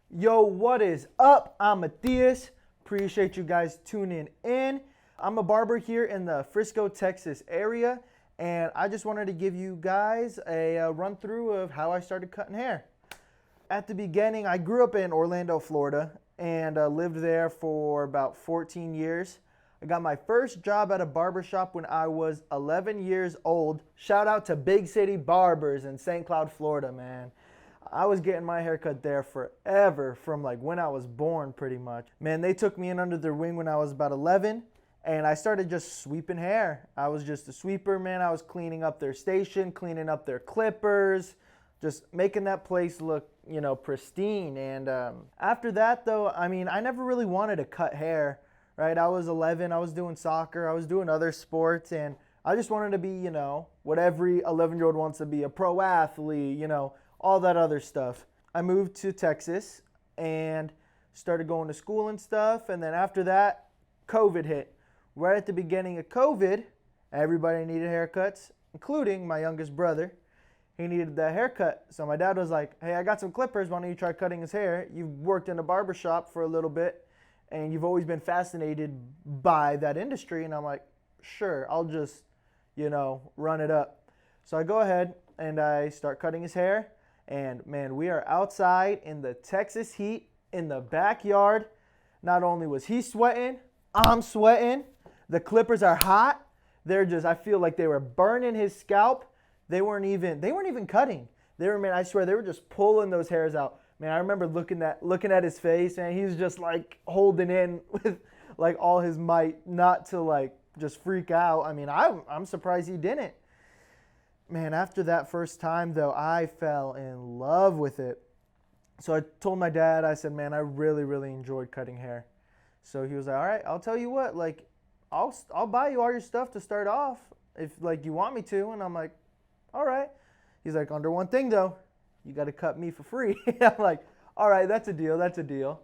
Yo, what is up? I'm Matthias. Appreciate you guys tuning in. I'm a barber here in the Frisco, Texas area, and I just wanted to give you guys a run through of how I started cutting hair. At the beginning, I grew up in Orlando, Florida, and lived there for about 14 years. I got my first job at a barber shop when I was 11 years old. Shout out to Big City Barbers in St. Cloud, Florida, man. I was getting my haircut there forever, from like when I was born pretty much. Man, they took me in under their wing when I was about 11, and I started just sweeping hair. I was just a sweeper, man. I was cleaning up their station, cleaning up their clippers, just making that place look, pristine. And after that though, I never really wanted to cut hair, right? I was 11, I was doing soccer, I was doing other sports, and I just wanted to be, what every 11-year-old wants to be, a pro athlete, all that other stuff. I moved to Texas and started going to school and stuff. And then after that, COVID hit. Right at the beginning of COVID, everybody needed haircuts, including my youngest brother. He needed that haircut. So my dad was like, hey, I got some clippers. Why don't you try cutting his hair? You've worked in a barber shop for a little bit, and you've always been fascinated by that industry. And I'm like, sure, I'll just, run it up. So I go ahead and I start cutting his hair. And man, we are outside in the Texas heat in the backyard. Not only was he sweating, I'm sweating. The clippers are hot. I feel like they were burning his scalp. They weren't even cutting. I swear, they were just pulling those hairs out. Man, I remember looking at his face, and he's just like holding in with like all his might not to like just freak out. I'm surprised he didn't. Man, after that first time, though, I fell in love with it. So I told my dad, I said, man, I really, really enjoyed cutting hair. So he was like, all right, I'll tell you what, like, I'll buy you all your stuff to start off if, like, you want me to. And I'm like, all right. He's like, under one thing, though, you got to cut me for free. I'm like, all right, that's a deal.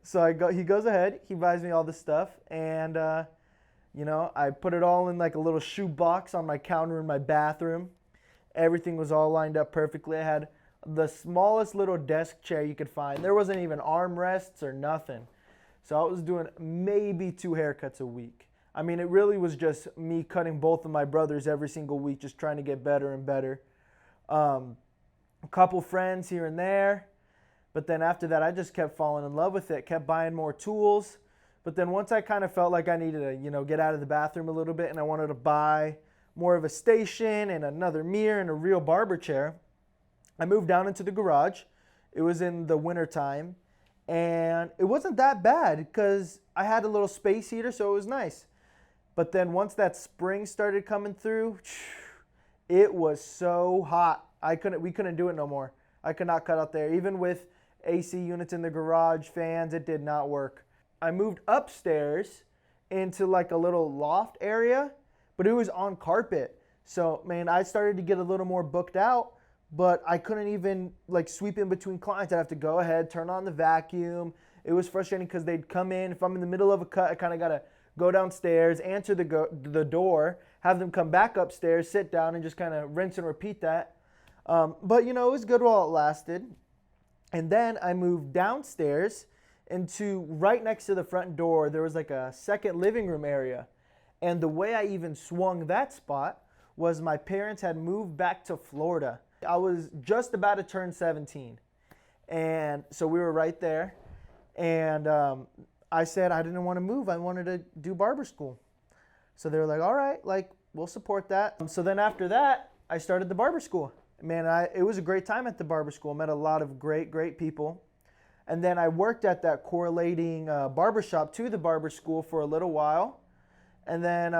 So he goes ahead, he buys me all this stuff, and, I put it all in, like, a little shoe box on my counter in my bathroom. Everything was all lined up perfectly. I had the smallest little desk chair you could find. There wasn't even armrests or nothing. So I was doing maybe 2 haircuts a week. It really was just me cutting both of my brothers every single week, just trying to get better and better. A couple friends here and there. But then after that, I just kept falling in love with it, kept buying more tools. But then once I kind of felt like I needed to, get out of the bathroom a little bit, and I wanted to buy more of a station and another mirror and a real barber chair, I moved down into the garage. It was in the winter time, and it wasn't that bad because I had a little space heater, so it was nice. But then once that spring started coming through, it was so hot. We couldn't do it no more. I could not cut out there. Even with AC units in the garage, fans, it did not work. I moved upstairs into like a little loft area, but it was on carpet. So, man, I started to get a little more booked out, but I couldn't even like sweep in between clients. I'd have to go ahead, turn on the vacuum. It was frustrating because they'd come in. If I'm in the middle of a cut, I kind of got to go downstairs, answer the door, have them come back upstairs, sit down, and just kind of rinse and repeat that. But, it was good while it lasted. And then I moved downstairs into right next to the front door. There was like a second living room area. And the way I even swung that spot was my parents had moved back to Florida. I was just about to turn 17. And so we were right there. And I said I didn't want to move. I wanted to do barber school. So they were like, all right, like, we'll support that. So then after that, I started the barber school. Man, it was a great time at the barber school. Met a lot of great people. And then I worked at that correlating barber shop to the barber school for a little while. And then,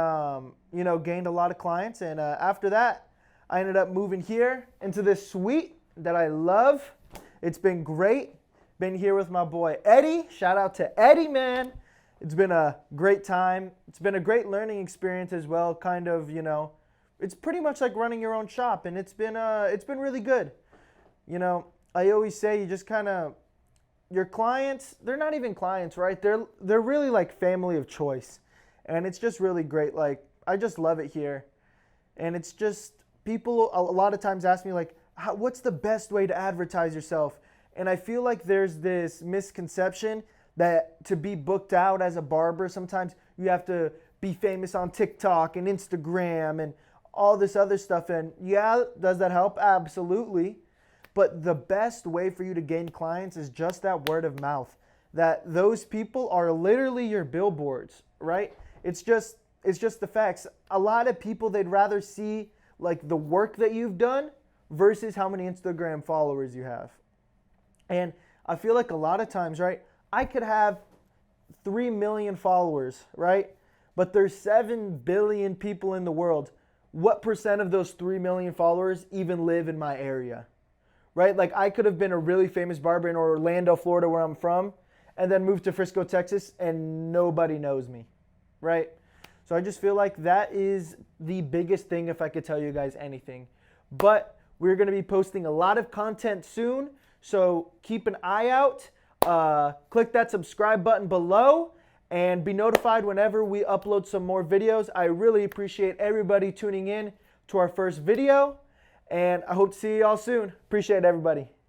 gained a lot of clients. And after that, I ended up moving here into this suite that I love. It's been great. Been here with my boy Eddie. Shout out to Eddie, man. It's been a great time. It's been a great learning experience as well. Kind of, it's pretty much like running your own shop, and it's been really good. I always say you just kind of, your clients, they're not even clients, right? They're really like family of choice. And it's just really great. Like, I just love it here. And it's just, people a lot of times ask me like, what's the best way to advertise yourself? And I feel like there's this misconception that to be booked out as a barber, sometimes you have to be famous on TikTok and Instagram and all this other stuff. And yeah, does that help? Absolutely. But the best way for you to gain clients is just that word of mouth. That those people are literally your billboards, right? It's just the facts. A lot of people, they'd rather see like the work that you've done versus how many Instagram followers you have. And I feel like a lot of times, right, I could have 3 million followers, right? But there's 7 billion people in the world. What percent of those 3 million followers even live in my area, right? Like I could have been a really famous barber in Orlando, Florida, where I'm from, and then moved to Frisco, Texas, and nobody knows me, right? So I just feel like that is the biggest thing if I could tell you guys anything. But we're going to be posting a lot of content soon, so keep an eye out. Click that subscribe button below and be notified whenever we upload some more videos. I really appreciate everybody tuning in to our first video, and I hope to see you all soon. Appreciate everybody.